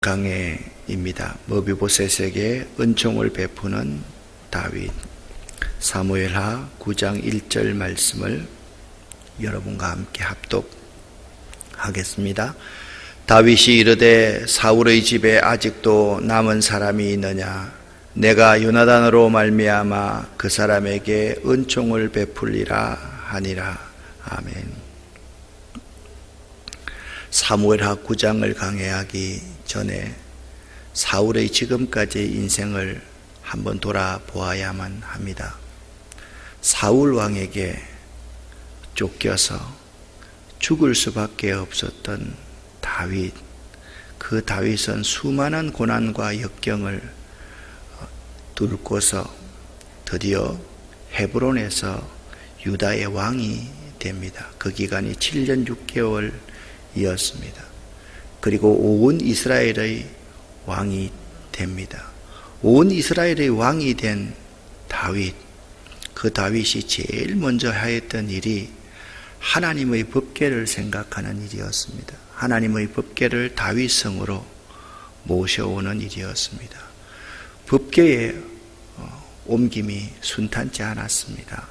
강해입니다. 머비보셋에게 은총을 베푸는 다윗. 사무엘하 9장 1절 말씀을 여러분과 함께 합독하겠습니다. 다윗이 이르되 사울의 집에 아직도 남은 사람이 있느냐? 내가 요나단으로 말미암아 그 사람에게 은총을 베풀리라 하니라. 아멘. 사무엘하 9장을 강해하기 전에 사울의 지금까지의 인생을 한번 돌아보아야만 합니다. 사울 왕에게 쫓겨서 죽을 수밖에 없었던 다윗, 그 다윗은 수많은 고난과 역경을 뚫고서 드디어 헤브론에서 유다의 왕이 됩니다. 그 기간이 7년 6개월이었습니다. 그리고 온 이스라엘의 왕이 됩니다. 온 이스라엘의 왕이 된 다윗, 그 다윗이 제일 먼저 하였던 일이 하나님의 법궤를 생각하는 일이었습니다. 하나님의 법궤를 다윗성으로 모셔오는 일이었습니다. 법궤의 옮김이 순탄치 않았습니다.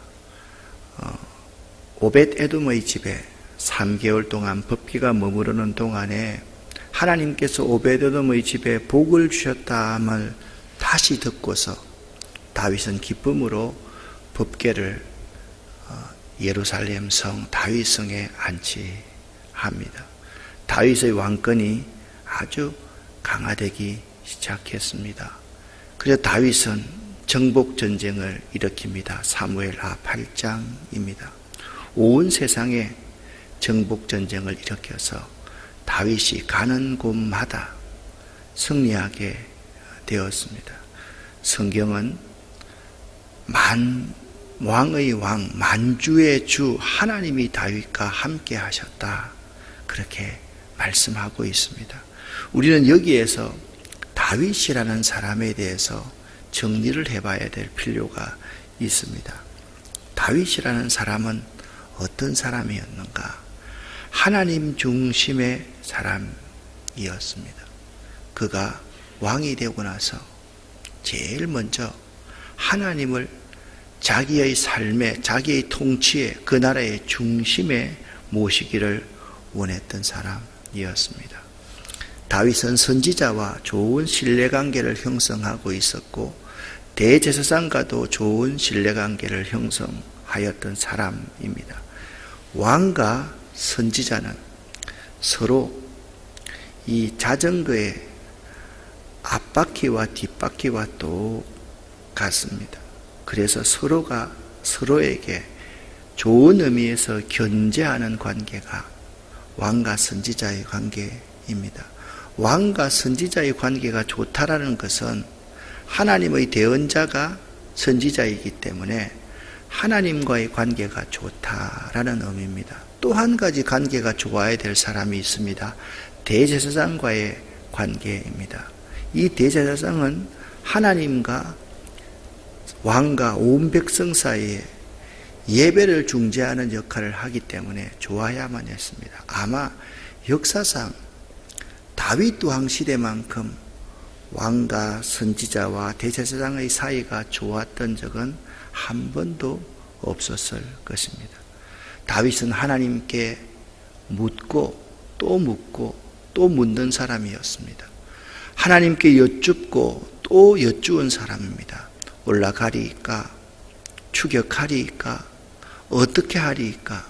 오벳 에돔의 집에 3개월 동안 법궤가 머무르는 동안에 하나님께서 오벳 에돔의 집에 복을 주셨다함을 다시 듣고서 다윗은 기쁨으로 법궤를 예루살렘 성 다윗성에 안치합니다. 다윗의 왕권이 아주 강화되기 시작했습니다. 그래서 다윗은 정복 전쟁을 일으킵니다. 사무엘하 8장입니다. 온 세상에 정복 전쟁을 일으켜서 다윗이 가는 곳마다 승리하게 되었습니다. 성경은 왕의 왕, 만주의 주 하나님이 다윗과 함께 하셨다, 그렇게 말씀하고 있습니다. 우리는 여기에서 다윗이라는 사람에 대해서 정리를 해봐야 될 필요가 있습니다. 다윗이라는 사람은 어떤 사람이었는가? 하나님 중심의 사람이었습니다. 그가 왕이 되고 나서 제일 먼저 하나님을 자기의 삶에, 자기의 통치에, 그 나라의 중심에 모시기를 원했던 사람이었습니다. 다윗은 선지자와 좋은 신뢰관계를 형성하고 있었고 대제사장과도 좋은 신뢰관계를 형성하였던 사람입니다. 왕과 선지자는 서로 이 자전거의 앞바퀴와 뒷바퀴와 똑같습니다. 그래서 서로가 서로에게 좋은 의미에서 견제하는 관계가 왕과 선지자의 관계입니다. 왕과 선지자의 관계가 좋다라는 것은 하나님의 대언자가 선지자이기 때문에 하나님과의 관계가 좋다라는 의미입니다. 또 한 가지 관계가 좋아야 될 사람이 있습니다. 대제사장과의 관계입니다. 이 대제사장은 하나님과 왕과 온 백성 사이에 예배를 중재하는 역할을 하기 때문에 좋아야만 했습니다. 아마 역사상 다윗 왕 시대만큼 왕과 선지자와 대제사장의 사이가 좋았던 적은 한 번도 없었을 것입니다. 다윗은 하나님께 묻고 또 묻는 사람이었습니다. 하나님께 여쭙고 또 여쭈은 사람입니다. 올라가리이까? 추격하리이까? 어떻게 하리이까?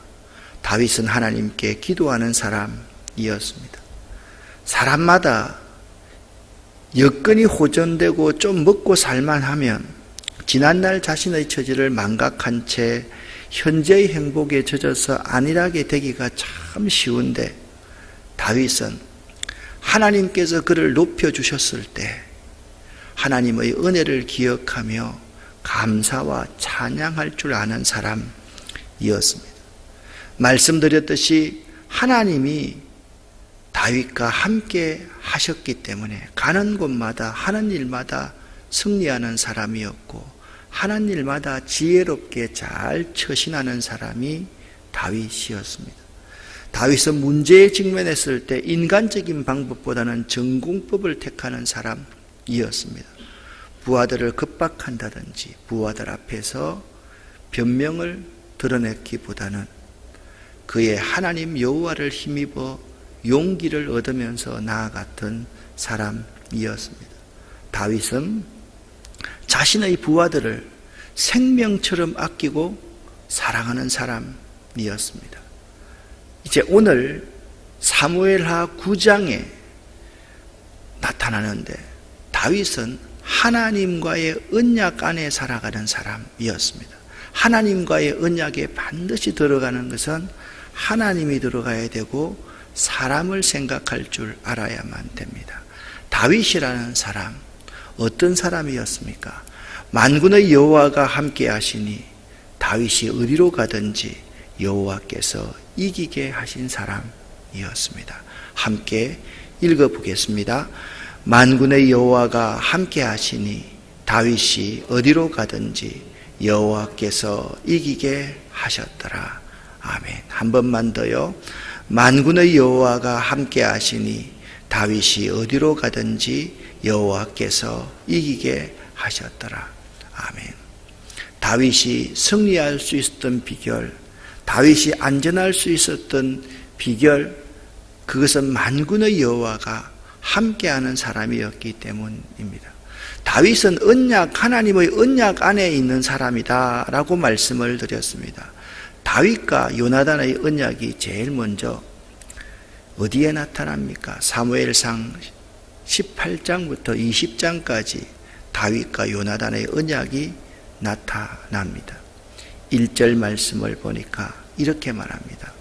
다윗은 하나님께 기도하는 사람이었습니다. 사람마다 여건이 호전되고 좀 먹고 살만하면 지난날 자신의 처지를 망각한 채 현재의 행복에 젖어서 안일하게 되기가 참 쉬운데, 다윗은 하나님께서 그를 높여주셨을 때 하나님의 은혜를 기억하며 감사와 찬양할 줄 아는 사람이었습니다. 말씀드렸듯이 하나님이 다윗과 함께 하셨기 때문에 가는 곳마다 하는 일마다 승리하는 사람이었고 하는 일마다 지혜롭게 잘 처신하는 사람이 다윗이었습니다. 다윗은 문제에 직면했을 때 인간적인 방법보다는 전공법을 택하는 사람이었습니다. 부하들을 급박한다든지 부하들 앞에서 변명을 드러냈기보다는 그의 하나님 여호와를 힘입어 용기를 얻으면서 나아갔던 사람이었습니다. 다윗은 자신의 부하들을 생명처럼 아끼고 사랑하는 사람이었습니다. 이제 오늘 사무엘하 9장에 나타나는데 다윗은 하나님과의 언약 안에 살아가는 사람이었습니다. 하나님과의 언약에 반드시 들어가는 것은 하나님이 들어가야 되고 사람을 생각할 줄 알아야만 됩니다. 다윗이라는 사람, 어떤 사람이었습니까? 만군의 여호와가 함께 하시니 다윗이 어디로 가든지 여호와께서 이기게 하신 사람이었습니다. 함께 읽어보겠습니다. 만군의 여호와가 함께 하시니 다윗이 어디로 가든지 여호와께서 이기게 하셨더라. 아멘. 한 번만 더요. 만군의 여호와가 함께 하시니 다윗이 어디로 가든지 여호와께서 이기게 하셨더라. 아멘. 다윗이 승리할 수 있었던 비결, 다윗이 안전할 수 있었던 비결, 그것은 만군의 여호와가 함께하는 사람이었기 때문입니다. 다윗은 하나님의 언약 안에 있는 사람이다 라고 말씀을 드렸습니다. 다윗과 요나단의 언약이 제일 먼저 어디에 나타납니까? 사무엘상 18장부터 20장까지 다윗과 요나단의 언약이 나타납니다. 1절 말씀을 보니까 이렇게 말합니다.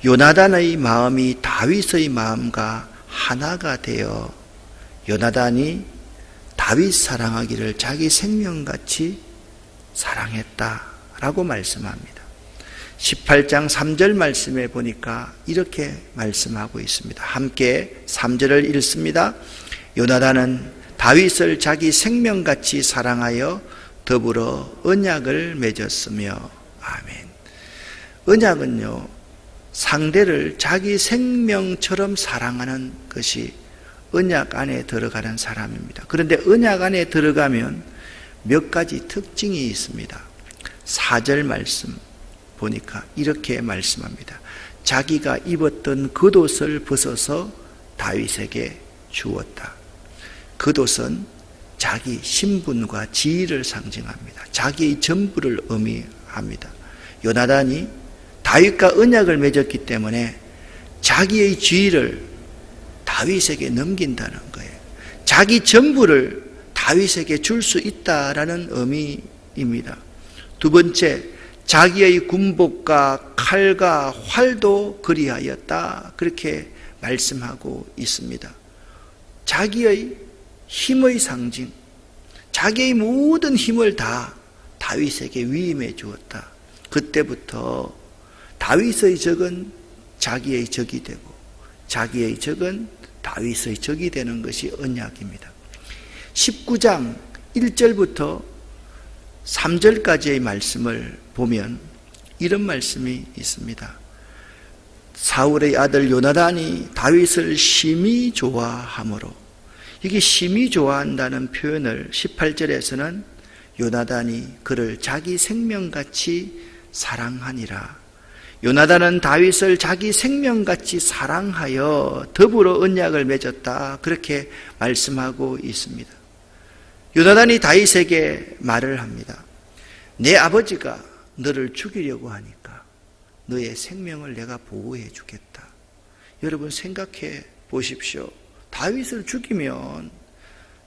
요나단의 마음이 다윗의 마음과 하나가 되어 요나단이 다윗 사랑하기를 자기 생명같이 사랑했다라고 말씀합니다. 18장 3절 말씀에 보니까 이렇게 말씀하고 있습니다. 함께 3절을 읽습니다. 요나단은 다윗을 자기 생명같이 사랑하여 더불어 언약을 맺었으며. 아멘. 언약은요, 상대를 자기 생명처럼 사랑하는 것이 언약 안에 들어가는 사람입니다. 그런데 언약 안에 들어가면 몇 가지 특징이 있습니다. 4절 말씀 보니까 이렇게 말씀합니다. 자기가 입었던 겉옷을 벗어서 다윗에게 주었다. 겉옷은 자기 신분과 지위를 상징합니다. 자기의 전부를 의미합니다. 요나단이 다윗과 언약을 맺었기 때문에 자기의 지위를 다윗에게 넘긴다는 거예요. 자기 전부를 다윗에게 줄 수 있다라는 의미입니다. 두 번째, 자기의 군복과 칼과 활도 그리하였다. 그렇게 말씀하고 있습니다. 자기의 힘의 상징, 자기의 모든 힘을 다 다윗에게 위임해 주었다. 그때부터 다윗의 적은 자기의 적이 되고 자기의 적은 다윗의 적이 되는 것이 언약입니다. 19장 1절부터 3절까지의 말씀을 보면 이런 말씀이 있습니다. 사울의 아들 요나단이 다윗을 심히 좋아하므로, 이게 심히 좋아한다는 표현을 18절에서는 요나단이 그를 자기 생명같이 사랑하니라. 요나단은 다윗을 자기 생명같이 사랑하여 더불어 언약을 맺었다. 그렇게 말씀하고 있습니다. 요나단이 다윗에게 말을 합니다. 내 아버지가 너를 죽이려고 하니까 너의 생명을 내가 보호해 주겠다. 여러분 생각해 보십시오. 다윗을 죽이면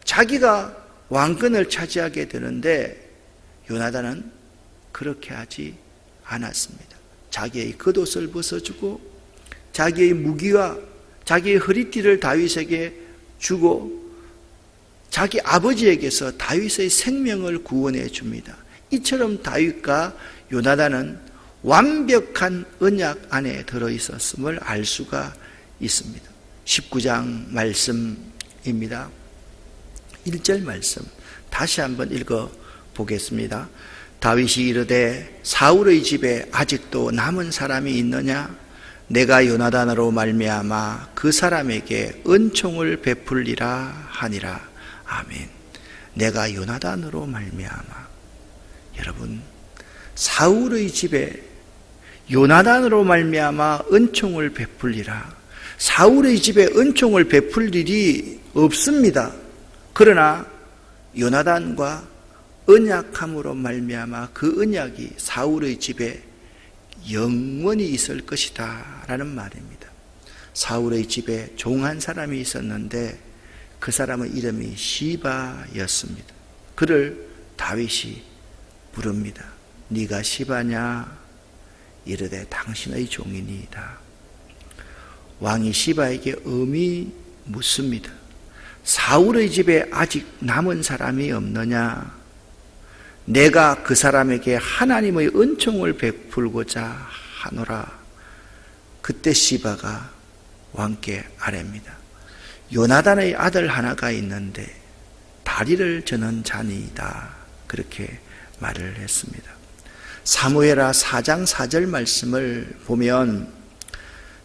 자기가 왕권을 차지하게 되는데 요나단은 그렇게 하지 않았습니다. 자기의 겉옷을 벗어주고 자기의 무기와 자기의 허리띠를 다윗에게 주고 자기 아버지에게서 다윗의 생명을 구원해 줍니다. 이처럼 다윗과 요나단은 완벽한 언약 안에 들어있었음을 알 수가 있습니다. 19장 말씀입니다. 1절 말씀 다시 한번 읽어보겠습니다. 다윗이 이르되 사울의 집에 아직도 남은 사람이 있느냐? 내가 요나단으로 말미암아 그 사람에게 은총을 베풀리라 하니라. 아멘. 내가 요나단으로 말미암아. 여러분, 사울의 집에 요나단으로 말미암아 은총을 베풀리라. 사울의 집에 은총을 베풀 일이 없습니다. 그러나 요나단과 언약함으로 말미암아 그 언약이 사울의 집에 영원히 있을 것이다 라는 말입니다. 사울의 집에 종한 사람이 있었는데 그 사람의 이름이 시바였습니다. 그를 다윗이 부릅니다. 네가 시바냐? 이르되 당신의 종이니이다. 왕이 시바에게 엄히 묻습니다. 사울의 집에 아직 남은 사람이 없느냐? 내가 그 사람에게 하나님의 은총을 베풀고자 하노라. 그때 시바가 왕께 아뢰입니다. 요나단의 아들 하나가 있는데 다리를 저는 자니이다. 그렇게 말을 했습니다. 사무엘하 4장 4절 말씀을 보면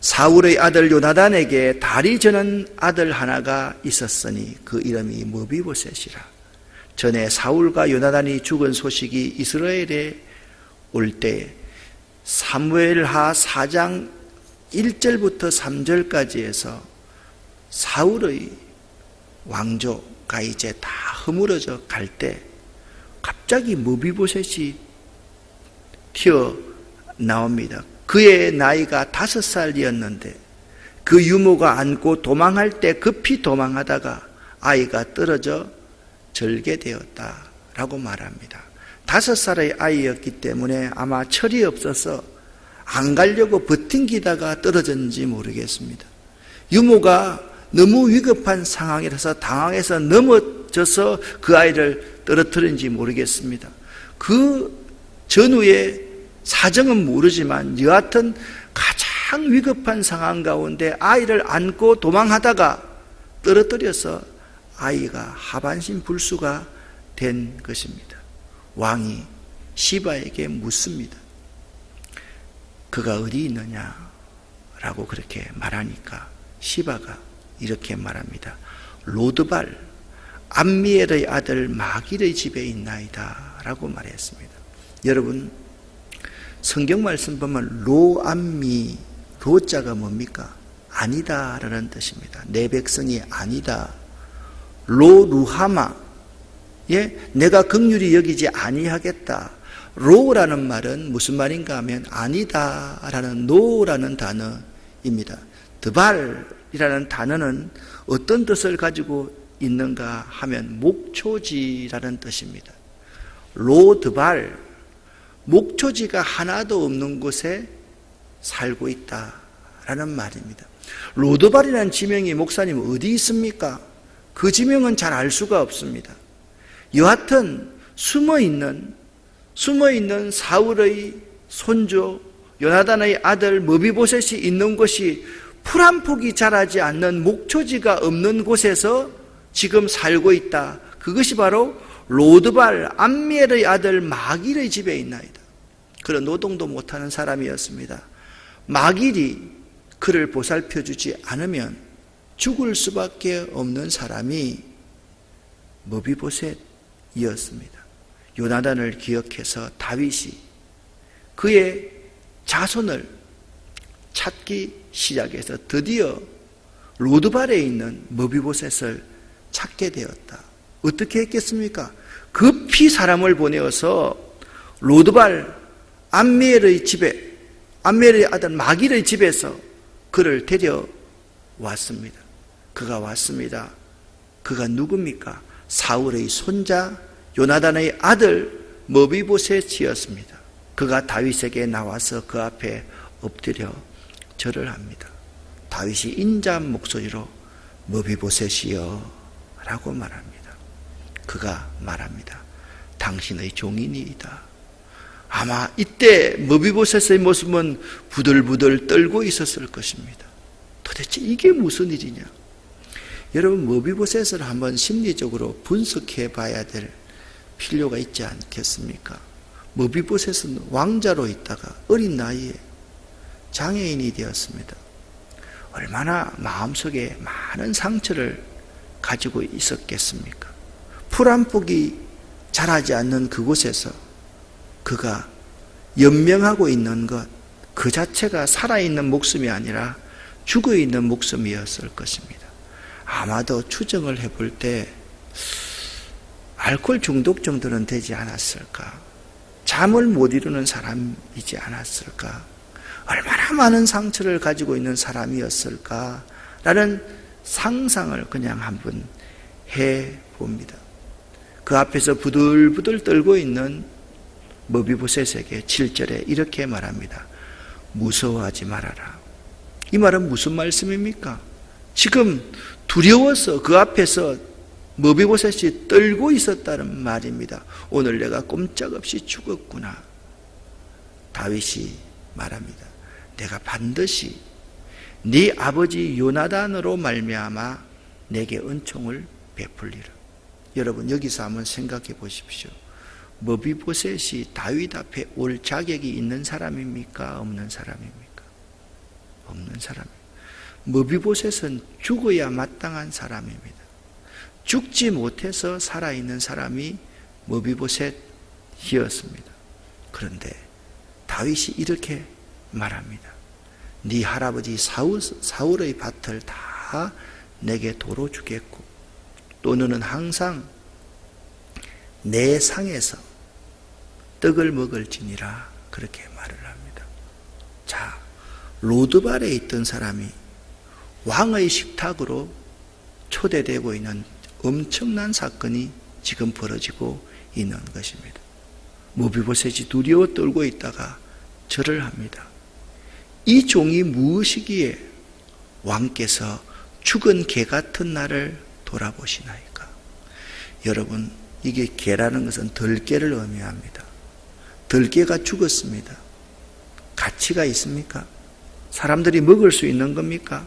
사울의 아들 요나단에게 다리 저는 아들 하나가 있었으니 그 이름이 므비보셋이라. 전에 사울과 요나단이 죽은 소식이 이스라엘에 올 때 사무엘하 4장 1절부터 3절까지 해서 사울의 왕조가 이제 다 허물어져 갈 때 갑자기 므비보셋이 튀어나옵니다. 그의 나이가 5살이었는데 그 유모가 안고 도망할 때 급히 도망하다가 아이가 떨어져 절개되었다라고 말합니다. 5살의 아이였기 때문에 아마 철이 없어서 안 가려고 버팅기다가 떨어졌는지 모르겠습니다. 유모가 너무 위급한 상황이라서 당황해서 넘어져서 그 아이를 떨어뜨린지 모르겠습니다. 그 전후에 사정은 모르지만 여하튼 가장 위급한 상황 가운데 아이를 안고 도망하다가 떨어뜨려서 아이가 하반신 불수가 된 것입니다. 왕이 시바에게 묻습니다. 그가 어디 있느냐라고 그렇게 말하니까 시바가 이렇게 말합니다. 로드발 암미엘의 아들 마길의 집에 있나이다 라고 말했습니다. 여러분, 성경 말씀 보면 로암미, 로자가 뭡니까? 아니다 라는 뜻입니다. 내 백성이 아니다. 로루하마, 내가 긍휼히 여기지 아니하겠다. 로라는 말은 무슨 말인가 하면 아니다 라는 노라는 단어입니다. 드발이라는 단어는 어떤 뜻을 가지고 있는가 하면 목초지라는 뜻입니다. 로드발, 목초지가 하나도 없는 곳에 살고 있다라는 말입니다. 로드발이라는 지명이 목사님 어디 있습니까? 그 지명은 잘 알 수가 없습니다. 여하튼 숨어있는 사울의 손주 요나단의 아들 므비보셋이 있는 곳이 풀 한 폭이 자라지 않는 목초지가 없는 곳에서 지금 살고 있다. 그것이 바로 로드발 암미엘의 아들 마길의 집에 있나이다. 그런 노동도 못하는 사람이었습니다. 마길이 그를 보살펴주지 않으면 죽을 수밖에 없는 사람이 므비보셋이었습니다. 요나단을 기억해서 다윗이 그의 자손을 찾기 시작해서 드디어 로드발에 있는 므비보셋을 찾게 되었다. 어떻게 했겠습니까? 급히 사람을 보내어서 로드발 암미엘의 집에, 암미엘의 아들 마길의 집에서 그를 데려왔습니다. 그가 왔습니다. 그가 누굽니까? 사울의 손자 요나단의 아들 므비보셋이었습니다. 그가 다윗에게 나와서 그 앞에 엎드려 절을 합니다. 다윗이 인자한 목소리로 므비보셋이여 라고 말합니다. 그가 말합니다. 당신의 종이니이다. 아마 이때 므비보셋의 모습은 부들부들 떨고 있었을 것입니다. 도대체 이게 무슨 일이냐? 여러분, 므비보셋을 한번 심리적으로 분석해 봐야 될 필요가 있지 않겠습니까? 므비보셋은 왕자로 있다가 어린 나이에 장애인이 되었습니다. 얼마나 마음속에 많은 상처를 가지고 있었겠습니까? 풀 한 폭이 자라지 않는 그곳에서 그가 연명하고 있는 것, 그 자체가 살아있는 목숨이 아니라 죽어있는 목숨이었을 것입니다. 아마도 추정을 해볼 때 알코올 중독 정도는 되지 않았을까? 잠을 못 이루는 사람이지 않았을까? 얼마나 많은 상처를 가지고 있는 사람이었을까? 라는 상상을 그냥 한번 해봅니다. 그 앞에서 부들부들 떨고 있는 머비보셋에게 7절에 이렇게 말합니다. 무서워하지 말아라. 이 말은 무슨 말씀입니까? 지금 두려워서 그 앞에서 머비보셋이 떨고 있었다는 말입니다. 오늘 내가 꼼짝없이 죽었구나. 다윗이 말합니다. 내가 반드시 네 아버지 요나단으로 말미암아 내게 은총을 베풀리라. 여러분 여기서 한번 생각해 보십시오. 머비보셋이 다윗 앞에 올 자격이 있는 사람입니까? 없는 사람입니까? 없는 사람입니다. 머비보셋은 죽어야 마땅한 사람입니다. 죽지 못해서 살아있는 사람이 머비보셋이었습니다. 그런데 다윗이 이렇게 말합니다. 네 할아버지 사울의 밭을 다 내게 도로 주겠고 또 너는 항상 내 상에서 떡을 먹을지니라 그렇게 말을 합니다. 자, 로드발에 있던 사람이 왕의 식탁으로 초대되고 있는 엄청난 사건이 지금 벌어지고 있는 것입니다. 머비보셋이 두려워 떨고 있다가 절을 합니다. 이 종이 무엇이기에 왕께서 죽은 개 같은 나를 돌아보시나이까? 여러분, 이게 개라는 것은 들개를 의미합니다. 들개가 죽었습니다. 가치가 있습니까? 사람들이 먹을 수 있는 겁니까?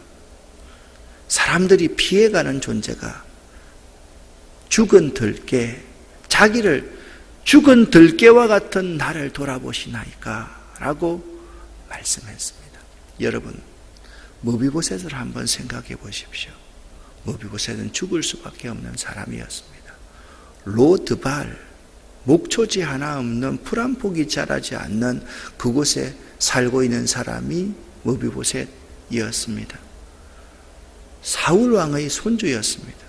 사람들이 피해가는 존재가 죽은 들개, 자기를 죽은 들개와 같은 나를 돌아보시나이까? 라고 말씀했습니다. 여러분, 머비보셋을 한번 생각해 보십시오. 머비보셋은 죽을 수밖에 없는 사람이었습니다. 로드발, 목초지 하나 없는 풀 한 폭이 자라지 않는 그곳에 살고 있는 사람이 머비보셋이었습니다. 사울왕의 손주였습니다.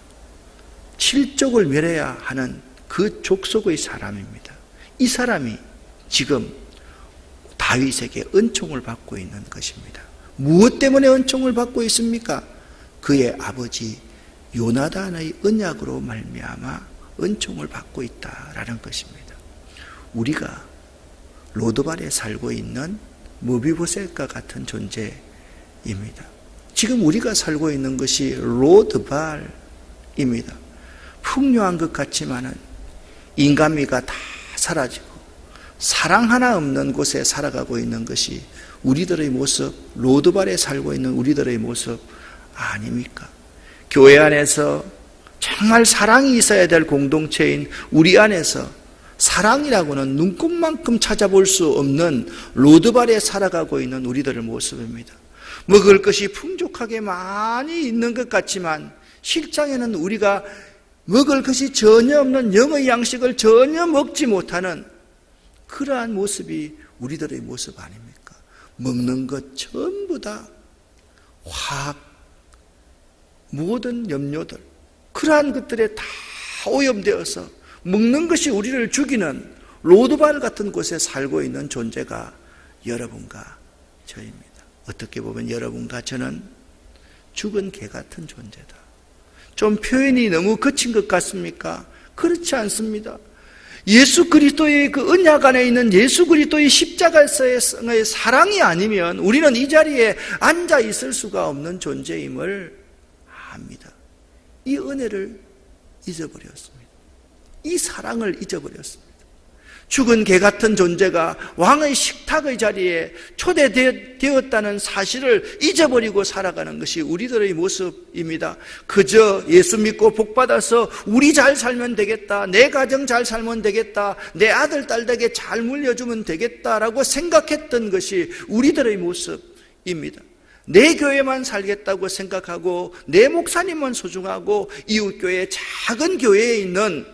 7족을 멸해야 하는 그 족속의 사람입니다. 이 사람이 지금 다윗에게 은총을 받고 있는 것입니다. 무엇 때문에 은총을 받고 있습니까? 그의 아버지 요나단의 언약으로 말미암아 은총을 받고 있다라는 것입니다. 우리가 로드발에 살고 있는 머비보셋과 같은 존재입니다. 지금 우리가 살고 있는 것이 로드발입니다. 풍요한 것 같지만은 인간미가 다 사라지고 사랑 하나 없는 곳에 살아가고 있는 것이 우리들의 모습, 로드발에 살고 있는 우리들의 모습 아닙니까? 교회 안에서 정말 사랑이 있어야 될 공동체인 우리 안에서 사랑이라고는 눈꼽만큼 찾아볼 수 없는 로드발에 살아가고 있는 우리들의 모습입니다. 먹을 것이 풍족하게 많이 있는 것 같지만 실상에는 우리가 먹을 것이 전혀 없는 영의 양식을 전혀 먹지 못하는 그러한 모습이 우리들의 모습 아닙니까? 먹는 것 전부 다 화학, 모든 염료들, 그러한 것들에 다 오염되어서 먹는 것이 우리를 죽이는 로드발 같은 곳에 살고 있는 존재가 여러분과 저입니다. 어떻게 보면 여러분과 저는 죽은 개 같은 존재다. 좀 표현이 너무 거친 것 같습니까? 그렇지 않습니다. 예수 그리스도의 그 언약 안에 있는 예수 그리스도의 십자가의 사랑이 아니면 우리는 이 자리에 앉아 있을 수가 없는 존재임을 압니다. 이 은혜를 잊어버렸습니다. 이 사랑을 잊어버렸습니다. 죽은 개 같은 존재가 왕의 식탁의 자리에 초대되었다는 사실을 잊어버리고 살아가는 것이 우리들의 모습입니다. 그저 예수 믿고 복받아서 우리 잘 살면 되겠다, 내 가정 잘 살면 되겠다, 내 아들 딸에게 잘 물려주면 되겠다라고 생각했던 것이 우리들의 모습, 내 교회만 살겠다고 생각하고 내 목사님만 소중하고 이웃교회 작은 교회에 있는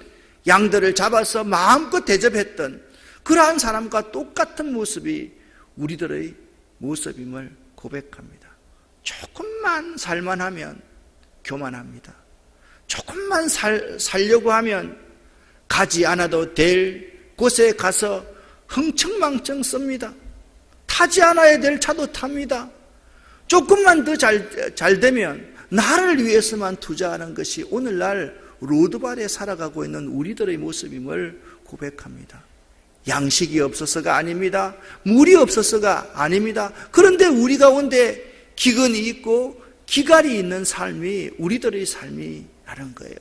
양들을 잡아서 마음껏 대접했던 그러한 사람과 똑같은 모습이 우리들의 모습임을 고백합니다. 조금만 살만하면 교만합니다. 조금만 살려고 하면 가지 않아도 될 곳에 가서 흥청망청 씁니다. 타지 않아야 될 차도 탑니다. 조금만 더 잘 되면 나를 위해서만 투자하는 것이 오늘날 로드발에 살아가고 있는 우리들의 모습임을 고백합니다. 양식이 없어서가 아닙니다. 물이 없어서가 아닙니다. 그런데 우리 가운데 기근이 있고 기갈이 있는 삶이 우리들의 삶이라는 거예요.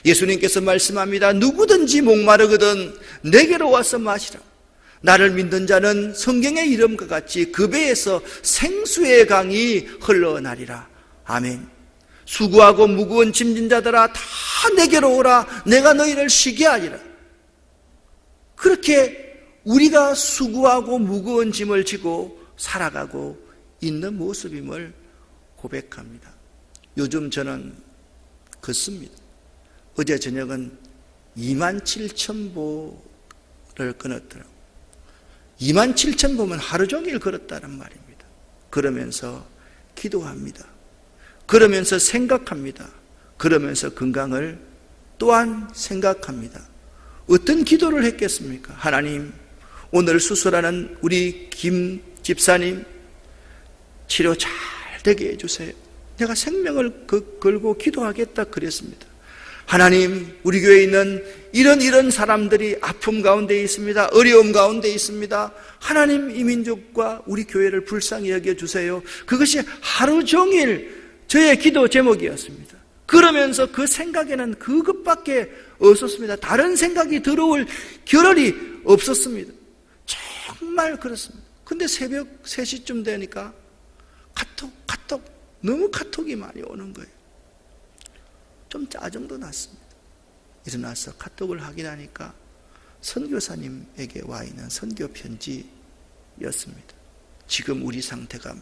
예수님께서 말씀합니다. 누구든지 목마르거든 내게로 와서 마시라. 나를 믿는 자는 성경의 이름과 같이 그 배에서 생수의 강이 흘러나리라. 아멘. 수고하고 무거운 짐진 자들아 다 내게로 오라. 내가 너희를 쉬게 하리라. 그렇게 우리가 수고하고 무거운 짐을 지고 살아가고 있는 모습임을 고백합니다. 요즘 저는 걷습니다. 어제 저녁은 27,000보를 끊었더라고요. 27,000보면 하루 종일 걸었다는 말입니다. 그러면서 기도합니다. 그러면서 생각합니다. 그러면서 건강을 또한 생각합니다. 어떤 기도를 했겠습니까? 하나님, 오늘 수술하는 우리 김 집사님 치료 잘 되게 해주세요. 내가 생명을 걸고 기도하겠다 그랬습니다. 하나님, 우리 교회에 있는 이런 사람들이 아픔 가운데 있습니다. 어려움 가운데 있습니다. 하나님, 이 민족과 우리 교회를 불쌍히 여겨주세요. 그것이 하루 종일 저의 기도 제목이었습니다. 그러면서 그 생각에는 그것밖에 없었습니다. 다른 생각이 들어올 겨를이 없었습니다. 정말 그렇습니다. 근데 새벽 3시쯤 되니까 카톡 너무 카톡이 많이 오는 거예요. 좀 짜증도 났습니다. 일어나서 카톡을 확인하니까 선교사님에게 와 있는 선교 편지였습니다. 지금 우리 상태가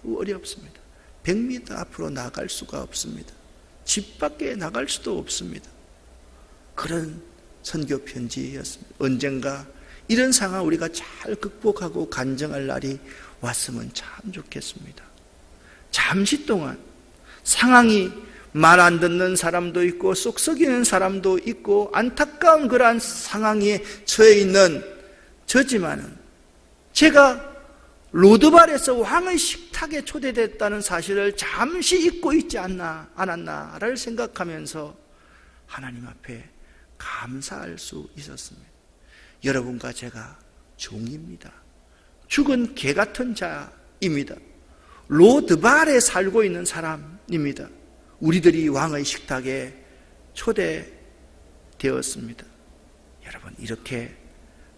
매우 어렵습니다. 100m 앞으로 나갈 수가 없습니다. 집 밖에 나갈 수도 없습니다. 그런 선교 편지였습니다. 언젠가 이런 상황 우리가 잘 극복하고 간증할 날이 왔으면 참 좋겠습니다. 잠시 동안 상황이 말 안 듣는 사람도 있고 쏙 썩이는 사람도 있고 안타까운 그러한 상황에 처해 있는 저지만은 제가 로드발에서 왕의 식탁에 초대됐다는 사실을 잠시 잊고 있지 않았나를 생각하면서 하나님 앞에 감사할 수 있었습니다. 여러분과 제가 종입니다. 죽은 개 같은 자입니다. 로드발에 살고 있는 사람입니다. 우리들이 왕의 식탁에 초대되었습니다. 여러분, 이렇게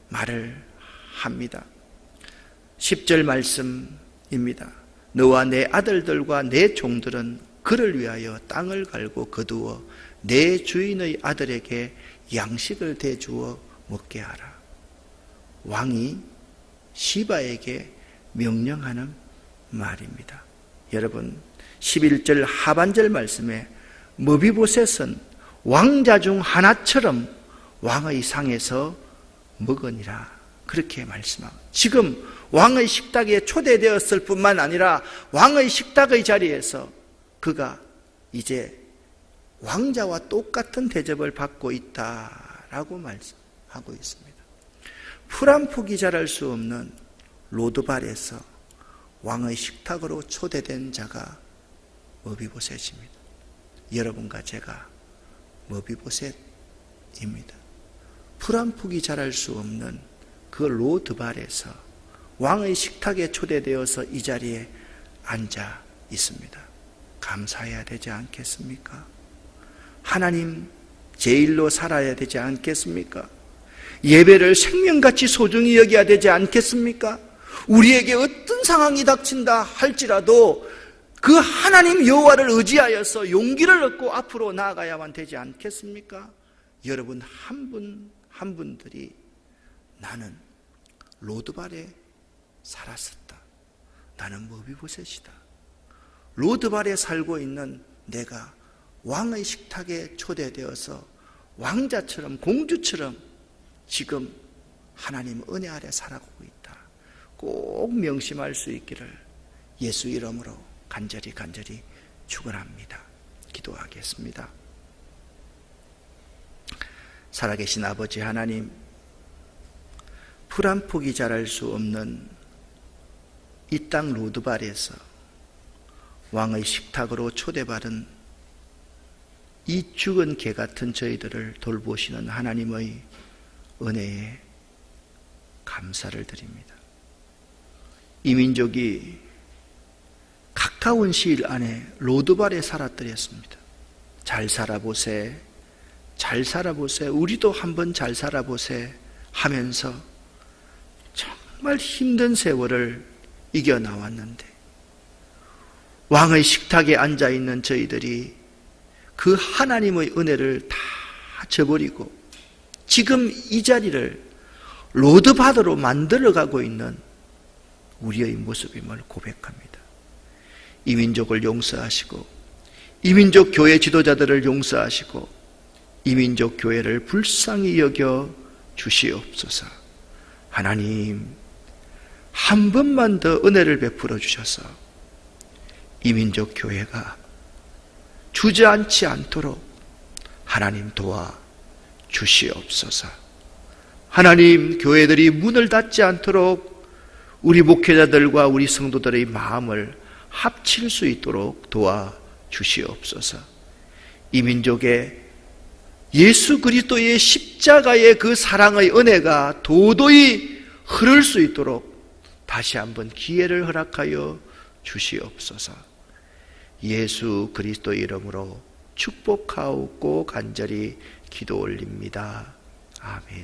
말을 합니다. 10절 말씀입니다. 너와 내 아들들과 내 종들은 그를 위하여 땅을 갈고 거두어 내 주인의 아들에게 양식을 대주어 먹게 하라. 왕이 시바에게 명령하는 말입니다. 여러분, 11절 하반절 말씀에 머비보셋은 왕자 중 하나처럼 왕의 상에서 먹으니라 그렇게 말씀합니다. 지금 왕의 식탁에 초대되었을 뿐만 아니라 왕의 식탁의 자리에서 그가 이제 왕자와 똑같은 대접을 받고 있다라고 말씀하고 있습니다. 풀 한 폭이 자랄 수 없는 로드발에서 왕의 식탁으로 초대된 자가 머비보셋입니다. 여러분과 제가 머비보셋입니다. 풀 한 폭이 자랄 수 없는 그 로드발에서 왕의 식탁에 초대되어서 이 자리에 앉아 있습니다. 감사해야 되지 않겠습니까? 하나님 제일로 살아야 되지 않겠습니까? 예배를 생명같이 소중히 여겨야 되지 않겠습니까? 우리에게 어떤 상황이 닥친다 할지라도 그 하나님 여호와를 의지하여서 용기를 얻고 앞으로 나아가야만 되지 않겠습니까? 여러분 한 분 한 분들이 나는 로드발에 살았었다. 나는 머비보셋이다. 로드발에 살고 있는 내가 왕의 식탁에 초대되어서 왕자처럼 공주처럼 지금 하나님 은혜 아래 살아가고 있다. 꼭 명심할 수 있기를 예수 이름으로 간절히 축원합니다. 기도하겠습니다. 살아계신 아버지 하나님, 풀 한 폭이 자랄 수 없는 이 땅 로드발에서 왕의 식탁으로 초대받은 이 죽은 개 같은 저희들을 돌보시는 하나님의 은혜에 감사를 드립니다. 이 민족이 가까운 시일 안에 로드발에 살았더랬습니다. 잘 살아보세, 잘 살아보세, 우리도 한번 잘 살아보세 하면서 정말 힘든 세월을 이겨나왔는데 왕의 식탁에 앉아있는 저희들이 그 하나님의 은혜를 다 저버리고 지금 이 자리를 로드바드로 만들어가고 있는 우리의 모습임을 고백합니다. 이 민족을 용서하시고 이 민족 교회 지도자들을 용서하시고 이 민족 교회를 불쌍히 여겨 주시옵소서. 하나님, 한 번만 더 은혜를 베풀어 주셔서 이 민족 교회가 주저앉지 않도록 하나님 도와 주시옵소서. 하나님, 교회들이 문을 닫지 않도록 우리 목회자들과 우리 성도들의 마음을 합칠 수 있도록 도와 주시옵소서. 이 민족의 예수 그리스도의 십자가의 그 사랑의 은혜가 도도히 흐를 수 있도록 다시 한번 기회를 허락하여 주시옵소서. 예수 그리스도의 이름으로 축복하옵고 간절히 기도 올립니다. 아멘.